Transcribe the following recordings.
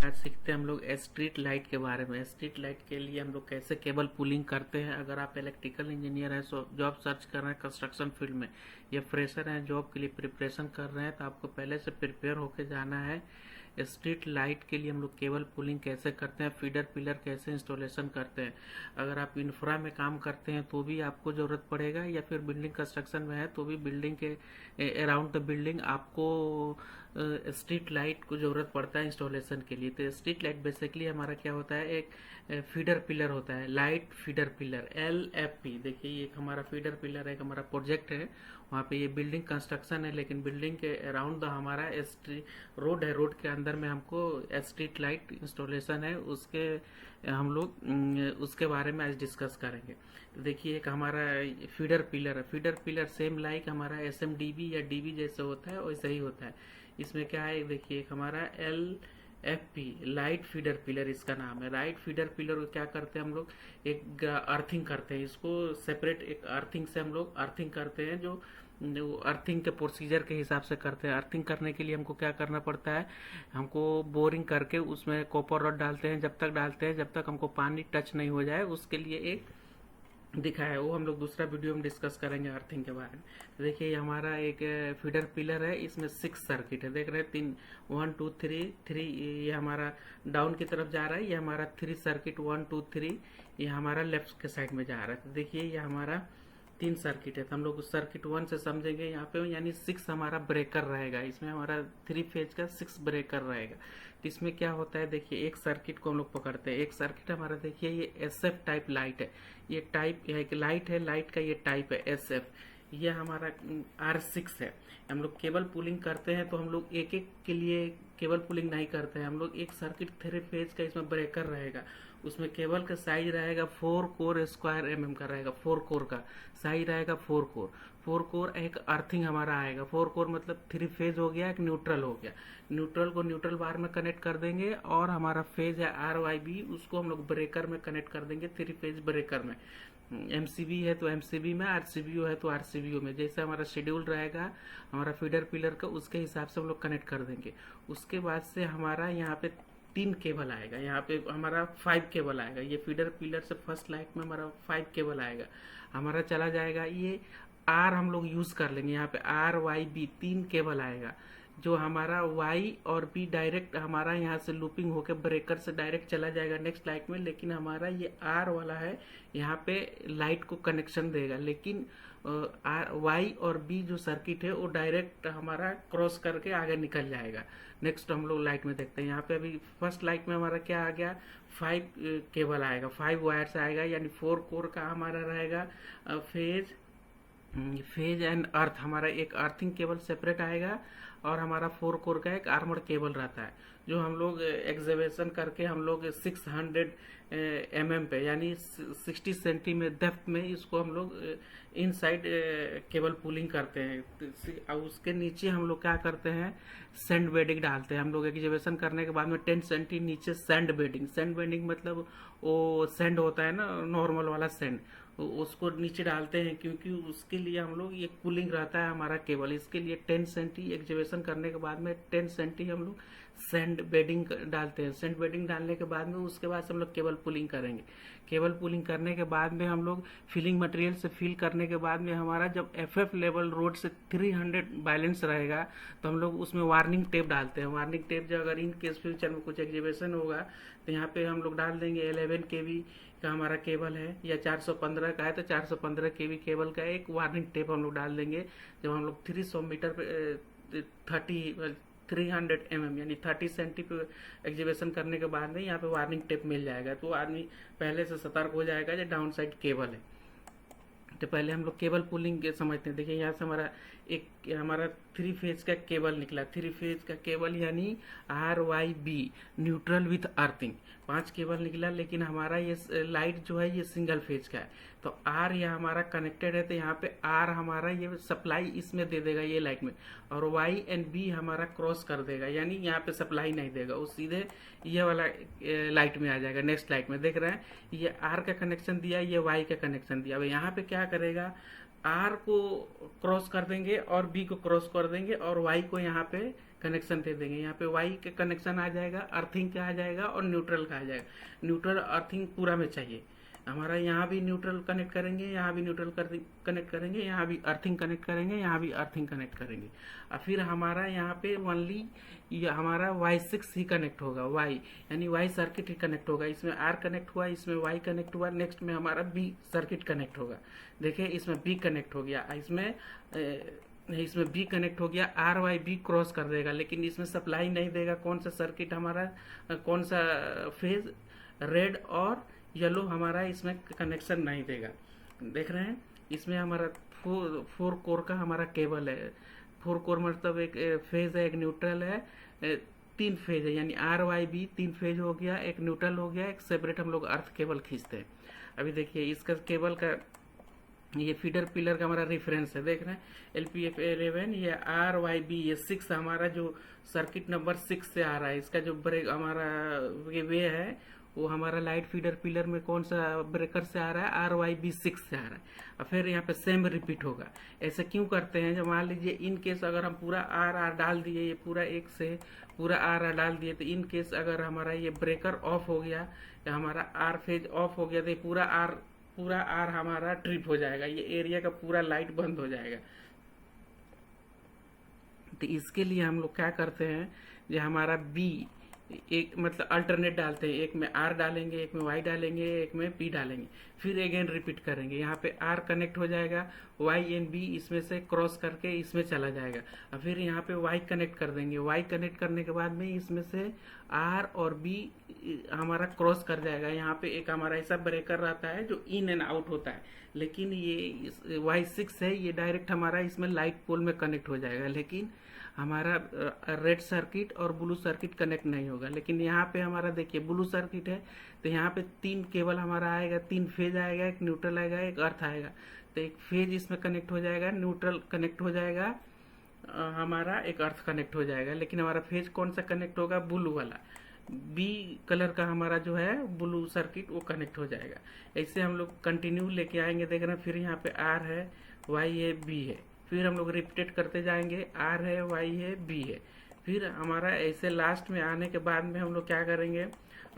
आज सीखते हैं हम लोग स्ट्रीट लाइट के बारे में। स्ट्रीट लाइट के लिए हम लोग कैसे केबल पुलिंग करते हैं। अगर आप इलेक्ट्रिकल इंजीनियर हैं, जॉब सर्च कर रहे हैं कंस्ट्रक्शन फील्ड में, या फ्रेशर हैं जॉब के लिए प्रिपरेशन कर रहे हैं, तो आपको पहले से प्रिपेयर होकर जाना है। स्ट्रीट लाइट के लिए हम लोग केबल पुलिंग कैसे करते हैं, फीडर पिलर कैसे इंस्टॉलेशन करते हैं। अगर आप इंफ्रा में काम करते हैं तो भी आपको ज़रूरत पड़ेगा, या फिर बिल्डिंग कंस्ट्रक्शन में है तो भी बिल्डिंग के अराउंड द बिल्डिंग आपको स्ट्रीट लाइट को ज़रूरत पड़ता है इंस्टॉलेशन के लिए। तो स्ट्रीट लाइट बेसिकली हमारा क्या होता है, एक फीडर पिलर होता है, लाइट फीडर पिलर LFP। देखिए ये एक हमारा फीडर पिलर है, एक हमारा प्रोजेक्ट है। वहाँ पे ये बिल्डिंग कंस्ट्रक्शन है, लेकिन बिल्डिंग के अराउंड द हमारा रोड है, रोड के अंदर में हमको स्ट्रीट लाइट इंस्टॉलेशन है, उसके हम लोग उसके बारे में आज डिस्कस करेंगे। तो देखिए एक हमारा फीडर पिलर है। फीडर पिलर सेम लाइक हमारा SMDB या DB जैसे होता है वैसे ही होता है। इसमें क्या है, देखिए एक हमारा LFP लाइट फीडर पिलर इसका नाम है। लाइट फीडर पिलर को क्या करते हैं हम लोग, एक अर्थिंग करते हैं, इसको सेपरेट एक अर्थिंग से हम लोग अर्थिंग करते हैं, जो अर्थिंग के प्रोसीजर के हिसाब से करते हैं। अर्थिंग करने के लिए हमको क्या करना पड़ता है, हमको बोरिंग करके उसमें कॉपर रॉड डालते हैं, जब तक डालते हैं जब तक हमको पानी टच नहीं हो जाए, उसके लिए एक दिखाया है, वो हम लोग दूसरा वीडियो में डिस्कस करेंगे अर्थिंग के बारे में। तो देखिए ये हमारा एक फीडर पिलर है, इसमें 6 सर्किट है, देख रहे हैं 3 1 2 3 ये हमारा डाउन की तरफ जा रहा है, ये हमारा 3 सर्किट 1 2 3 ये हमारा लेफ्ट के साइड में जा रहा है। तो देखिए ये हमारा 3 सर्किट है, तो हम लोग सर्किट 1 से समझेंगे यहाँ पे, यानी 6 हमारा ब्रेकर रहेगा, इसमें हमारा 3 फेज का 6 ब्रेकर रहेगा। तो इसमें क्या होता है, देखिए एक सर्किट को हम लोग पकड़ते हैं, एक सर्किट हमारा देखिए ये SF टाइप लाइट है, ये टाइप एक लाइट है, लाइट का ये टाइप है SF, ये हमारा R6 है। हम लोग केबल पुलिंग करते हैं तो हम लोग एक एक के लिए केबल पुलिंग नहीं करते हैं, हम लोग एक सर्किट 3 फेज का इसमें ब्रेकर रहेगा, उसमें केबल का साइज रहेगा 4 कोर स्क्वायर mm का रहेगा, 4 कोर का साइज रहेगा, 4 कोर एक अर्थिंग हमारा आएगा। 4 कोर मतलब 3 फेज हो गया, एक न्यूट्रल हो गया, न्यूट्रल को न्यूट्रल बार में कनेक्ट कर देंगे, और हमारा फेज है RYB, उसको हम लोग ब्रेकर में कनेक्ट कर देंगे, 3 फेज ब्रेकर में। MCB है तो MCB में, RCBO है तो RCBO में, जैसे हमारा शेड्यूल रहेगा हमारा फीडर पिलर का, उसके हिसाब से हम लोग कनेक्ट कर देंगे। उसके बाद से हमारा यहाँ पे 3 केबल आएगा, यहाँ पे हमारा 5 केबल आएगा, ये फीडर पिलर से फर्स्ट लाइट में हमारा 5 केबल आएगा, हमारा चला जाएगा। ये R हम लोग यूज कर लेंगे, यहाँ पे RYB 3 केबल आएगा, जो हमारा Y और B डायरेक्ट हमारा यहाँ से लूपिंग होकर ब्रेकर से डायरेक्ट चला जाएगा नेक्स्ट लाइट में, लेकिन हमारा ये R वाला है यहाँ पे लाइट को कनेक्शन देगा, लेकिन Y और B जो सर्किट है वो डायरेक्ट हमारा क्रॉस करके आगे निकल जाएगा। नेक्स्ट हम लोग लाइट में देखते हैं, यहाँ पे अभी फर्स्ट लाइट में हमारा क्या आ गया, 5 केबल आएगा, 5 वायर्स आएगा, यानी 4 कोर का हमारा रहेगा फेज एंड अर्थ, हमारा एक अर्थिंग केबल सेपरेट आएगा, और हमारा 4 कोर का एक आर्मर केबल रहता है, जो हम लोग एक्सवेशन करके हम लोग 600 mm पे, यानी 60 सेंटी में डेप्थ में इसको हम लोग इनसाइड केबल पुलिंग करते हैं। और उसके नीचे हम लोग क्या करते हैं, सैंड बेडिंग डालते हैं। हम लोग एक्सवेशन करने के बाद में 10 सेंटी नीचे सैंड बेडिंग मतलब वो सैंड होता है ना, नॉर्मल वाला सैंड, उसको नीचे डालते हैं, क्योंकि उसके लिए हम लोग ये कूलिंग रहता है हमारा केबल, इसके लिए 10 सेंटी एक्सवेशन करने के बाद में 10 सेंटी हम लोग सैंड बेडिंग डालते हैं। सैंड बेडिंग डालने के बाद में उसके बाद हम लोग केबल पुलिंग करेंगे। केबल पुलिंग करने के बाद में हम लोग फिलिंग मटेरियल से फिल करने के बाद में हमारा जब FF लेवल रोड से 300 बैलेंस रहेगा, तो हम लोग उसमें वार्निंग टेप डालते हैं। वार्निंग टेप जो अगर इन केस फ्यूचर में कुछ एक्सवेशन होगा तो यहाँ पे हम लोग डाल देंगे। 11 kV का हमारा केबल है, या 415 का है तो 415 kV केबल का एक वार्निंग टेप हम लोग डाल देंगे। जब हम लोग 300 मीटर पे 300 mm यानी 30 सेंटी पे एक्सवेशन करने के बाद में यहाँ पे वार्निंग टेप मिल जाएगा, तो आदमी पहले से सतर्क हो जाएगा जो डाउन साइड केबल है। तो पहले हम लोग केबल पुलिंग के समझते हैं। देखिए यहाँ से हमारा 3 फेज का केबल निकला, 3 फेज का केबल यानी RYB neutral with earthing, 5 cable निकला, लेकिन हमारा ये लाइट जो है ये सिंगल फेज का है, तो R यह हमारा कनेक्टेड है, तो यहाँ पे R हमारा ये सप्लाई इसमें दे देगा ये लाइट में, और Y एंड B हमारा क्रॉस कर देगा, यानी यहाँ पे सप्लाई नहीं देगा, वो सीधे ये वाला लाइट में आ जाएगा। नेक्स्ट लाइट में देख रहे हैं ये R का कनेक्शन दिया, ये Y का कनेक्शन दिया। अब यहाँ पे क्या करेगा, R को क्रॉस कर देंगे और B को क्रॉस कर देंगे और Y को यहाँ पे कनेक्शन दे देंगे। यहाँ पे वाई का कनेक्शन आ जाएगा, अर्थिंग का आ जाएगा और न्यूट्रल का आ जाएगा। न्यूट्रल अर्थिंग पूरा में चाहिए हमारा। यहाँ भी न्यूट्रल कनेक्ट करेंगे, यहाँ भी न्यूट्रल कनेक्ट करेंगे, यहाँ भी अर्थिंग कनेक्ट करेंगे, यहाँ भी अर्थिंग कनेक्ट करेंगे। और फिर हमारा यहाँ पे ओनली ये हमारा Y6 ही कनेक्ट होगा, Y यानी Y सर्किट ही कनेक्ट होगा। इसमें R कनेक्ट हुआ, इसमें Y कनेक्ट हुआ, नेक्स्ट में हमारा B सर्किट कनेक्ट होगा। देखिए इसमें B कनेक्ट हो गया, इसमें B कनेक्ट हो गया, RYB क्रॉस कर देगा, लेकिन इसमें सप्लाई नहीं देगा। कौन सा सर्किट हमारा, कौन सा फेज, रेड और येलो हमारा इसमें कनेक्शन नहीं देगा। देख रहे हैं इसमें हमारा फोर कोर का हमारा केबल है। 4 कोर मतलब एक फेज है, एक न्यूट्रल है, 3 फेज है, यानी RYB 3 फेज हो गया, एक न्यूट्रल हो गया, एक सेपरेट हम लोग अर्थ केबल खींचते हैं। अभी देखिए इसका केबल का ये फीडर पिलर का हमारा रेफरेंस है, देख रहे हैं LPF11, ये RYB, ये 6 हमारा जो सर्किट नंबर 6 से आ रहा है। इसका जो ब्रेक हमारा वे है वो हमारा लाइट फीडर पिलर में कौन सा ब्रेकर से आ रहा है, RYB 6 से आ रहा है। और फिर यहाँ पे सेम रिपीट होगा। ऐसे क्यों करते हैं, जब मान लीजिए इन केस अगर हम पूरा RR डाल दिए, ये पूरा एक से पूरा RR डाल दिए, तो इन केस अगर हमारा ये ब्रेकर ऑफ हो गया या हमारा R फेज ऑफ हो गया, तो पूरा R हमारा ट्रिप हो जाएगा, ये एरिया का पूरा लाइट बंद हो जाएगा। तो इसके लिए हम लोग क्या करते हैं, जो हमारा B एक मतलब अल्टरनेट डालते हैं, एक में R डालेंगे, एक में Y डालेंगे, एक में P डालेंगे, फिर अगेन रिपीट करेंगे। यहाँ पे R कनेक्ट हो जाएगा, Y एंड B इसमें से क्रॉस करके इसमें चला जाएगा, और फिर यहाँ पे Y कनेक्ट कर देंगे। Y कनेक्ट करने के बाद में इसमें से R और B हमारा क्रॉस कर जाएगा। यहाँ पे एक हमारा ऐसा ब्रेकर रहता है जो इन एंड आउट होता है, लेकिन ये Y6 है, ये डायरेक्ट हमारा इसमें लाइट पोल में कनेक्ट हो जाएगा, लेकिन हमारा रेड सर्किट और ब्लू सर्किट कनेक्ट नहीं होगा। लेकिन यहाँ पे हमारा देखिए ब्लू सर्किट है, तो यहाँ पे 3 केबल हमारा आएगा, 3 फेज आएगा, एक न्यूट्रल आएगा, एक अर्थ आएगा। तो एक फेज इसमें कनेक्ट हो जाएगा, न्यूट्रल कनेक्ट हो जाएगा, हमारा एक अर्थ कनेक्ट हो जाएगा। लेकिन हमारा फेज कौन सा कनेक्ट होगा, ब्लू वाला, B कलर का हमारा जो है ब्लू सर्किट वो कनेक्ट हो जाएगा। ऐसे हम लोग कंटिन्यू लेके आएंगे। देख रहे हैं फिर यहाँ पे R है, Y है, B है, फिर हम लोग रिपीट करते जाएंगे, R है, Y है, B है। फिर हमारा ऐसे लास्ट में आने के बाद में हम लोग क्या करेंगे,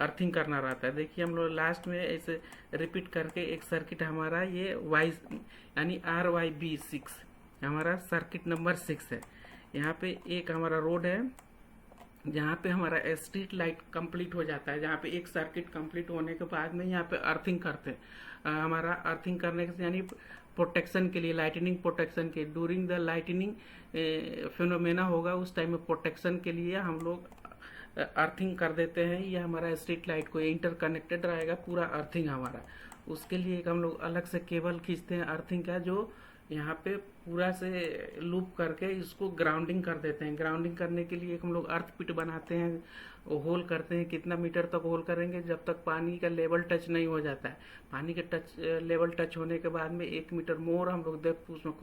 अर्थिंग करना रहता है। देखिए हम लोग लास्ट में ऐसे रिपीट करके एक सर्किट हमारा ये Y यानी RYB 6 हमारा सर्किट नंबर 6 है। यहाँ पे एक हमारा रोड है जहाँ पे हमारा स्ट्रीट लाइट कंप्लीट हो जाता है, जहाँ पे एक सर्किट कंप्लीट होने के बाद में यहाँ पे अर्थिंग करते हैं। हमारा अर्थिंग करने से यानी प्रोटेक्शन के लिए, लाइटनिंग प्रोटेक्शन के ड्यूरिंग द लाइटनिंग फिनोमेना होगा, उस टाइम में प्रोटेक्शन के लिए हम लोग अर्थिंग कर देते हैं। ये हमारा स्ट्रीट लाइट को इंटरकनेक्टेड रहेगा पूरा अर्थिंग हमारा। उसके लिए एक हम लोग अलग से केबल खींचते हैं अर्थिंग का, जो यहाँ पे पूरा से लूप करके इसको ग्राउंडिंग कर देते हैं। ग्राउंडिंग करने के लिए एक हम लोग अर्थ पिट बनाते हैं, होल करते हैं। कितना मीटर तक होल करेंगे, जब तक पानी का लेवल टच नहीं हो जाता है। पानी के लेवल टच होने के बाद में 1 मीटर मोर हम लोग देख उसमें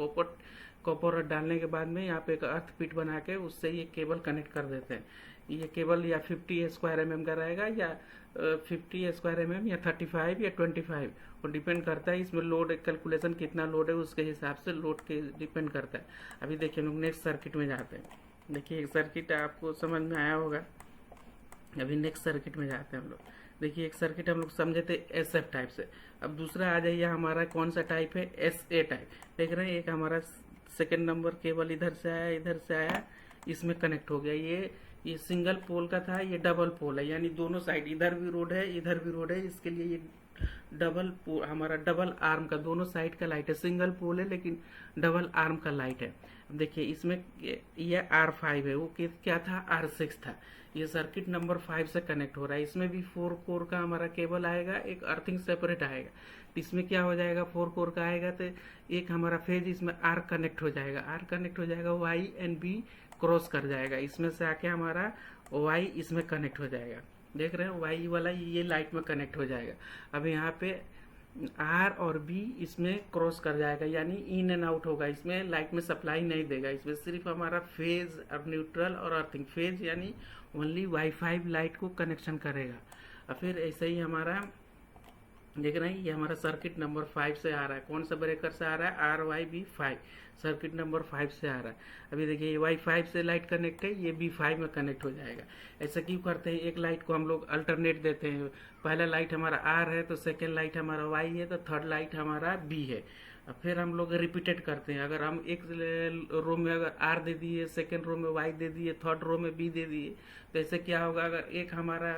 कॉपर डालने के बाद में यहाँ पे एक अर्थ पिट बना के उससे ये केबल कनेक्ट कर देते हैं। ये केबल या 50 स्क्वायर mm का रहेगा, या 50 स्क्वायर mm, या 35 या 25, वो डिपेंड करता है इसमें लोड कैलकुलेशन कितना लोड है उसके हिसाब से लोड के डिपेंड करता है। अभी देखिए हम लोग नेक्स्ट सर्किट में जाते हैं। देखिए एक सर्किट आपको समझ में आया होगा। अभी नेक्स्ट सर्किट में जाते हैं हम लोग। देखिए एक सर्किट हम लोग समझे थे SF टाइप से, अब दूसरा आ जाइए हमारा कौन सा टाइप है, SA टाइप। देख रहे हैं एक हमारा सेकेंड नंबर केबल इधर से आया, इधर से आया, इसमें कनेक्ट हो गया। ये सिंगल पोल का था, ये डबल पोल है, यानी दोनों साइड इधर भी रोड है, इधर भी रोड है। इसके लिए ये डबल पोल हमारा डबल आर्म का दोनों साइड का लाइट है। सिंगल पोल है लेकिन डबल आर्म का लाइट है। देखिए इसमें ये R5 है, वो क्या था, R6 था। ये सर्किट नंबर 5 से कनेक्ट हो रहा है। इसमें भी 4 कोर का हमारा केबल आएगा, एक अर्थिंग सेपरेट आएगा। इसमें क्या हो जाएगा, 4 कोर का आएगा तो एक हमारा फेज इसमें R कनेक्ट हो जाएगा। R कनेक्ट हो जाएगा, Y एंड B क्रॉस कर जाएगा, इसमें से आके हमारा Y इसमें कनेक्ट हो जाएगा। देख रहे हैं Y वाला ये लाइट में कनेक्ट हो जाएगा। अब यहाँ पे R और B इसमें क्रॉस कर जाएगा, यानी इन एंड आउट होगा। इसमें लाइट में सप्लाई नहीं देगा, इसमें सिर्फ हमारा फेज और न्यूट्रल और अर्थिंग। फेज यानी ओनली Y5 लाइट को कनेक्शन करेगा। और फिर ऐसे ही हमारा देख रहे हैं ये हमारा सर्किट नंबर 5 से आ रहा है। कौन सा ब्रेकर से आ रहा है? RYB5, सर्किट नंबर 5 से आ रहा है। अभी देखिए ये Y5 से लाइट कनेक्ट है, ये B5 में कनेक्ट हो जाएगा। ऐसा क्यों करते हैं? एक लाइट को हम लोग अल्टरनेट देते हैं। पहला लाइट हमारा R है तो सेकेंड लाइट हमारा Y है तो थर्ड लाइट हमारा B है। फिर हम लोग रिपीटेड करते हैं। अगर हम एक रो में अगर R दे दिए, सेकेंड रो में Y दे दिए, थर्ड रो में B दे दिए, तो ऐसे क्या होगा? अगर एक हमारा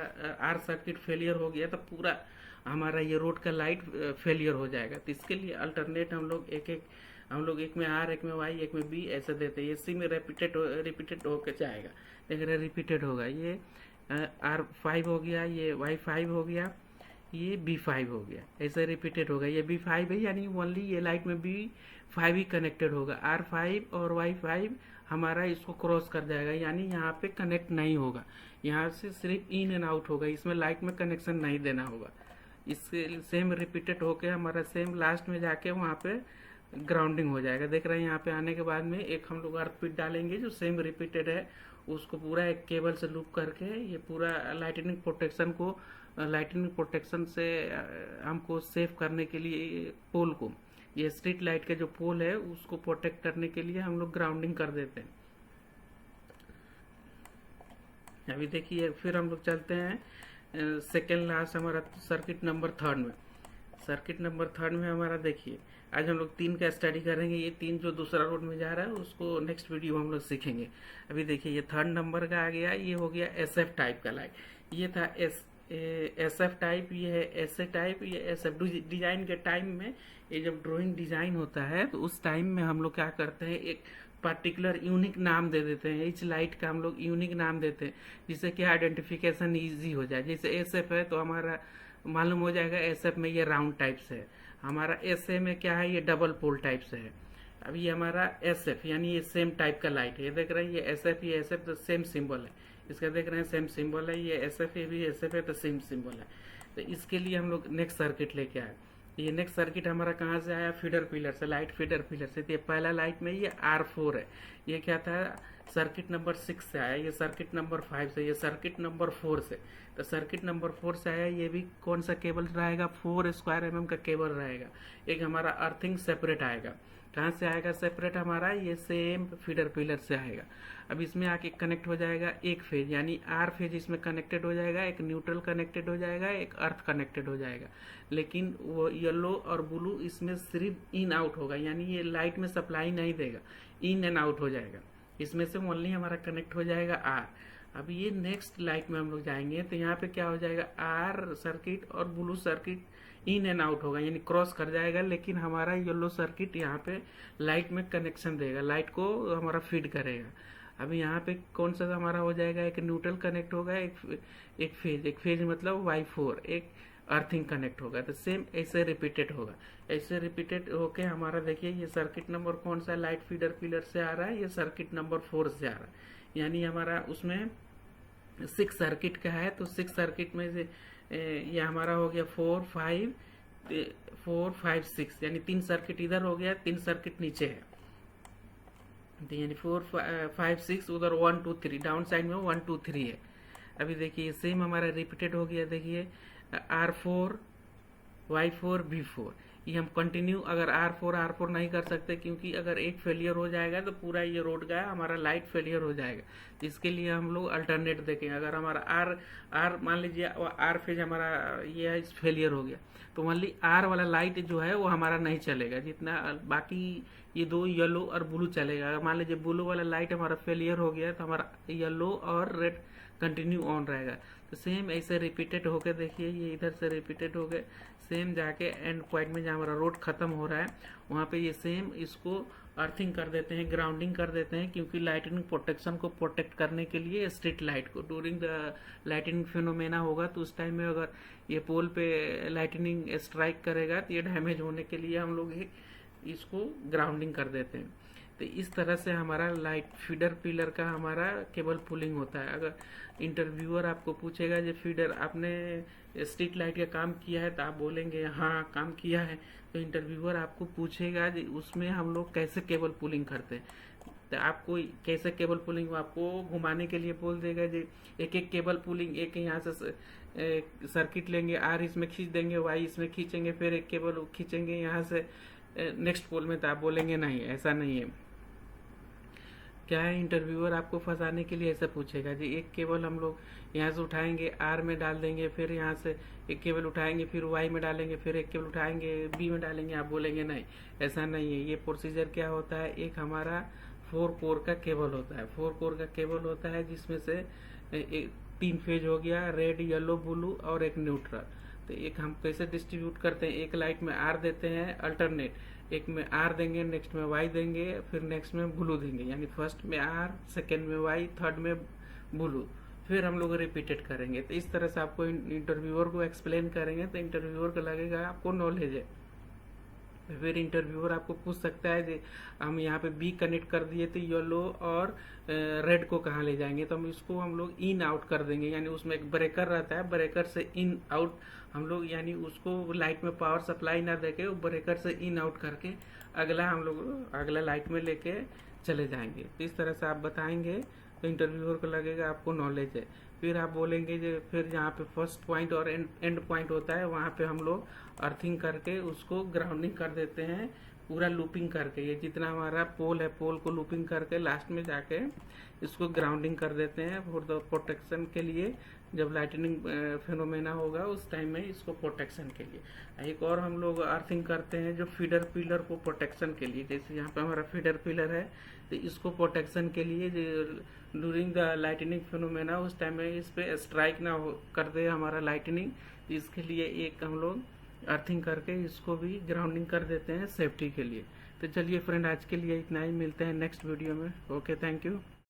R सर्किट फेलियर हो गया तो पूरा हमारा ये रोड का लाइट फेलियर हो जाएगा। तो इसके लिए अल्टरनेट हम लोग एक में R, एक में Y, एक में B ऐसे देते हैं। इसी में रिपीटेड होकर जाएगा। देख रहे रिपीटेड होगा। ये R5 हो गया, ये Y5 हो गया, ये B5 हो गया। ऐसे रिपीटेड होगा। ये B5 है यानी ओनली ये लाइट में B5 ही कनेक्टेड होगा। R5 और Y5 हमारा इसको क्रॉस कर जाएगा, यानी यहाँ पे कनेक्ट नहीं होगा। यहाँ से सिर्फ इन एंड आउट होगा, इसमें लाइट में कनेक्शन नहीं देना होगा। इससे सेम रिपीटेड होके हमारा सेम लास्ट में जाके वहाँ पे ग्राउंडिंग हो जाएगा। देख रहे हैं यहाँ पे आने के बाद में एक हम लोग अर्थ पिट डालेंगे जो सेम रिपीटेड है, उसको पूरा एक केबल से लूप करके ये पूरा लाइटनिंग प्रोटेक्शन से हमको सेव करने के लिए पोल को, ये स्ट्रीट लाइट के जो पोल है उसको प्रोटेक्ट करने के लिए हम लोग ग्राउंडिंग कर देते हैं। अभी देखिए फिर हम लोग चलते हैं सेकेंड लास्ट हमारा सर्किट नंबर थर्ड में। सर्किट नंबर थर्ड में हमारा देखिए आज हम लोग 3 का स्टडी करेंगे। ये 3 जो दूसरा रोड में जा रहा है उसको नेक्स्ट वीडियो में हम लोग सीखेंगे। अभी देखिए ये थर्ड नंबर का आ गया, ये हो गया SF टाइप का लाइट। ये था SF टाइप, ये है SA टाइप, ये SF। डिजाइन के टाइम में ये जब ड्राइंग डिजाइन होता है तो उस टाइम में हम लोग क्या करते हैं, एक पर्टिकुलर यूनिक नाम दे देते हैं। इस लाइट का हम लोग यूनिक नाम देते हैं जिससे कि आइडेंटिफिकेशन इजी हो जाए। जैसे SF है तो हमारा मालूम हो जाएगा SF में ये राउंड टाइप से है, हमारा SA में क्या है, ये डबल पोल टाइप से है। अब ये हमारा SF यानी ये सेम टाइप का लाइट है। ये देख रहे हैं ये SF, ये SF तो सेम सिंबल है इसका, देख रहे हैं सेम सिंबल है। ये SF, ये भी SF है तो सेम सिंबल है। तो इसके लिए हम लोग नेक्स्ट सर्किट लेके आए। ये नेक्स्ट सर्किट हमारा कहाँ से आया? फीडर पिलर से, लाइट फीडर पिलर से। तो ये पहला लाइट में ये R4 है, ये क्या था? सर्किट नंबर 6 से आया। ये सर्किट नंबर 5 से, ये सर्किट नंबर 4 से। तो सर्किट नंबर 4 से आया। ये भी कौन सा केबल रहेगा? 4 स्क्वायर mm का केबल रहेगा। एक हमारा अर्थिंग सेपरेट आएगा। कहाँ से आएगा सेपरेट? हमारा ये सेम फीडर पिलर से आएगा। अब इसमें आके कनेक्ट हो जाएगा एक फेज, यानी R फेज इसमें कनेक्टेड हो जाएगा, एक न्यूट्रल कनेक्टेड हो जाएगा, एक अर्थ कनेक्टेड हो जाएगा। लेकिन वो येलो और ब्लू इसमें सिर्फ इन आउट होगा, यानी ये लाइट में सप्लाई नहीं देगा, इन एंड आउट हो जाएगा। इसमें से ओनली हमारा कनेक्ट हो जाएगा R। अब ये नेक्स्ट लाइट में हम लोग जाएंगे तो यहाँ पे क्या हो जाएगा? R सर्किट और blue circuit in and out होगा, यानी क्रॉस कर जाएगा। लेकिन हमारा येलो सर्किट यहाँ पे लाइट में कनेक्शन देगा, लाइट को हमारा फीड करेगा। अभी यहाँ पे कौन सा हमारा हो जाएगा? एक न्यूट्रल कनेक्ट होगा, एक फेज मतलब Y4, एक अर्थिंग कनेक्ट होगा। तो सेम ऐसे रिपीटेड होगा। ऐसे रिपीटेड होके हमारा देखिए ये सर्किट नंबर कौन सा लाइट फीडर पिलर से आ रहा है? ये सर्किट नंबर 4 से आ रहा है। यानी हमारा उसमें 6 सर्किट का है, तो 6 सर्किट में से ये हमारा हो गया 4 5 6, यानी 3 सर्किट इधर हो गया, 3 सर्किट नीचे है। तो यानी 4 5 6 उधर 1 2 3, डाउन साइड में 1 2 3 है। अभी देखिए सेम हमारा रिपीटेड हो गया। देखिए R4 Y4 B4, ये हम कंटिन्यू अगर R4 नहीं कर सकते, क्योंकि अगर एक फेलियर हो जाएगा तो पूरा ये रोड का हमारा लाइट फेलियर हो जाएगा। तो इसके लिए हम लोग अल्टरनेट देखेंगे। अगर हमारा R मान लीजिए R फेज हमारा ये फेलियर हो गया तो ओनली R वाला लाइट जो है वो हमारा नहीं चलेगा, जितना बाकी ये 2 येलो और ब्लू चलेगा। अगर मान लीजिए ब्लू वाला लाइट हमारा फेलियर हो गया तो हमारा येलो और रेड कंटिन्यू ऑन रहेगा। तो सेम ऐसे रिपीटेड होकर देखिए ये इधर से रिपीटेड हो गए, सेम जाके एंड पॉइंट में जहाँ हमारा रोड खत्म हो रहा है वहाँ पे ये सेम इसको अर्थिंग कर देते हैं, ग्राउंडिंग कर देते हैं। क्योंकि लाइटनिंग प्रोटेक्शन को प्रोटेक्ट करने के लिए स्ट्रीट लाइट को ड्यूरिंग द लाइटनिंग फिनोमेना होगा तो उस टाइम में अगर ये पोल पे लाइटनिंग स्ट्राइक करेगा तो ये डैमेज होने के लिए हम लोग इसको ग्राउंडिंग कर देते हैं। तो इस तरह से हमारा लाइट फीडर पिलर का हमारा केबल पुलिंग होता है। अगर इंटरव्यूअर आपको पूछेगा जो फीडर आपने स्ट्रीट लाइट का काम किया है तो आप बोलेंगे हाँ काम किया है, तो इंटरव्यूअर आपको पूछेगा उसमें हम लोग कैसे केबल पुलिंग करते हैं। तो आपको कैसे केबल पुलिंग आपको घुमाने के लिए बोल देगा जी, एक एक केबल पुलिंग, एक यहाँ से सर्किट लेंगे, आर इसमें खींच देंगे, वाई इसमें खींचेंगे, फिर एक केबल खींचेंगे यहाँ से नेक्स्ट पोल में। तो आप बोलेंगे नहीं, ऐसा नहीं है। क्या है, इंटरव्यूअर आपको फंसाने के लिए ऐसा पूछेगा जी, एक केबल हम लोग यहाँ से उठाएंगे, आर में डाल देंगे, फिर यहाँ से एक केबल उठाएंगे, फिर वाई में डालेंगे, फिर एक केबल उठाएंगे बी में डालेंगे। आप बोलेंगे नहीं, ऐसा नहीं है। ये प्रोसीजर क्या होता है, एक हमारा 4 कोर का केबल होता है। 4 कोर का केबल होता है जिसमें से 3 फेज हो गया, रेड, येलो, ब्लू और एक न्यूट्रल। तो एक हम कैसे डिस्ट्रीब्यूट करते हैं, एक लाइट में आर देते हैं अल्टरनेट, एक में आर देंगे, नेक्स्ट में वाई देंगे, फिर नेक्स्ट में ब्लू देंगे, यानी फर्स्ट में आर, सेकेंड में वाई, थर्ड में ब्लू, फिर हम लोग रिपीटेड करेंगे। तो इस तरह से आपको इंटरव्यूअर को एक्सप्लेन करेंगे तो इंटरव्यूअर को लगेगा आपको नॉलेज है। फिर इंटरव्यूअर आपको पूछ सकता है कि हम यहाँ पे बी कनेक्ट कर दिए तो येलो और रेड को कहाँ ले जाएंगे, तो हम लोग इन आउट कर देंगे, यानी उसमें एक ब्रेकर रहता है, ब्रेकर से इन आउट हम लोग, यानी उसको लाइट में पावर सप्लाई ना देके वो ब्रेकर से इन आउट करके अगला हम लोग अगला लाइट में लेके चले जाएंगे। तो इस तरह से आप बताएंगे तो इंटरव्यूअर को लगेगा आपको नॉलेज है। फिर आप बोलेंगे जो फिर जहाँ पे फर्स्ट पॉइंट और एंड पॉइंट होता है वहाँ पे हम लोग अर्थिंग करके उसको ग्राउंडिंग कर देते हैं, पूरा लूपिंग करके। ये जितना हमारा पोल है, पोल को लूपिंग करके लास्ट में जाके इसको ग्राउंडिंग कर देते हैं फॉर द प्रोटेक्शन के लिए। जब लाइटनिंग फिनोमेना होगा उस टाइम में इसको प्रोटेक्शन के लिए। एक और हम लोग अर्थिंग करते हैं जो फीडर पिलर को प्रोटेक्शन के लिए, जैसे यहाँ पे हमारा फीडर पिलर है तो इसको प्रोटेक्शन के लिए ड्यूरिंग द लाइटनिंग फिनोमेना उस टाइम में इस पे स्ट्राइक ना कर दे हमारा लाइटनिंग, इसके लिए एक हम लोग अर्थिंग करके इसको भी ग्राउंडिंग कर देते हैं सेफ्टी के लिए। तो चलिए फ्रेंड, आज के लिए इतना ही, मिलते हैं नेक्स्ट वीडियो में। Okay, thank you.